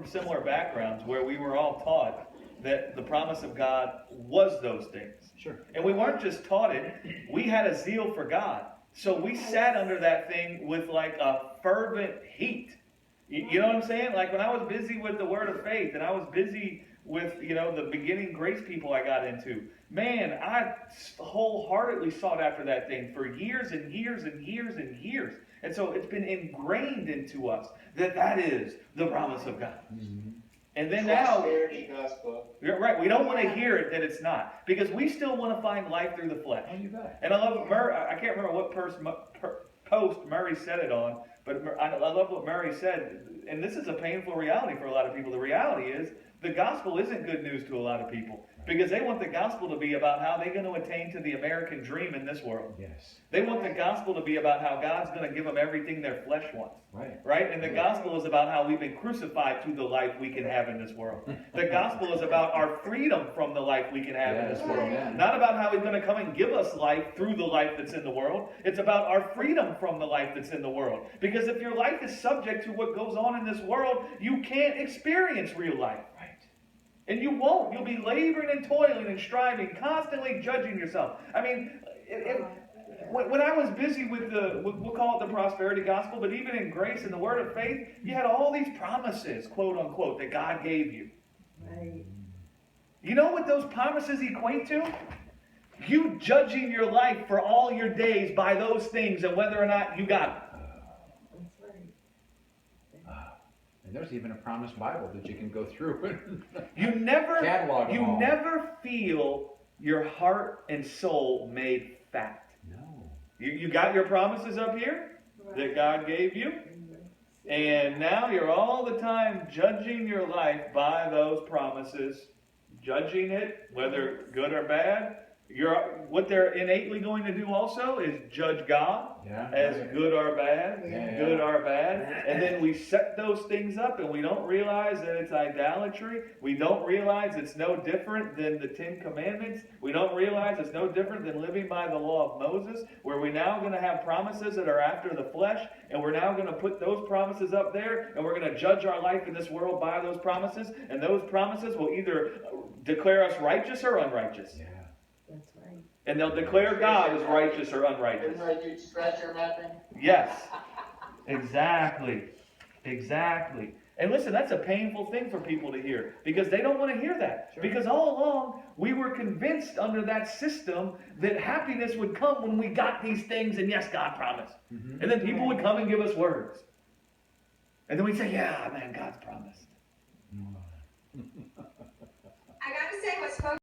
from similar backgrounds where we were all taught that the promise of God was those things. Sure. And we weren't just taught it, we had a zeal for God. So we sat under that thing with like a fervent heat. You know what I'm saying? Like when I was busy with the Word of Faith and I was busy with, the beginning grace people I got into, man, I wholeheartedly sought after that thing for years and years and years and years. And so it's been ingrained into us that is the promise of God. Mm-hmm. And then now, you're right, we don't want to hear it that it's not. Because we still want to find life through the flesh. Oh, you bet. And I love what Murray, I can't remember what post Murray said it on, but I love what Murray said. And this is a painful reality for a lot of people. The reality is, the gospel isn't good news to a lot of people. Because they want the gospel to be about how they're going to attain to the American dream in this world. Yes. They want the gospel to be about how God's going to give them everything their flesh wants. Right? And the gospel is about how we've been crucified to the life we can have in this world. The gospel is about our freedom from the life we can have in this world. Not about how He's going to come and give us life through the life that's in the world. It's about our freedom from the life that's in the world. Because if your life is subject to what goes on in this world, you can't experience real life. And you won't. You'll be laboring and toiling and striving, constantly judging yourself. I mean, when I was busy with we'll call it the prosperity gospel, but even in grace and the word of faith, you had all these promises, quote unquote, that God gave you. Right. You know what those promises equate to? You judging your life for all your days by those things and whether or not you got it. And there's even a promised Bible that you can go through. You never feel your heart and soul made fat. No. You got your promises up here that God gave you. And now you're all the time judging your life by those promises. Judging it, whether good or bad. What they're innately going to do also is judge God as good or bad, good or bad. And then we set those things up and we don't realize that it's idolatry. We don't realize it's no different than the 10 Commandments. We don't realize it's no different than living by the law of Moses, where we're now going to have promises that are after the flesh, and we're now going to put those promises up there, and we're going to judge our life in this world by those promises, and those promises will either declare us righteous or unrighteous. That's right. And they'll declare God as righteous or unrighteous. Treasure mapping? Yes. Exactly. Exactly. And listen, that's a painful thing for people to hear. Because they don't want to hear that. Sure. Because all along, we were convinced under that system that happiness would come when we got these things. And yes, God promised. Mm-hmm. And then people would come and give us words. And then we'd say, yeah, man, God's promised. I got to say what's spoken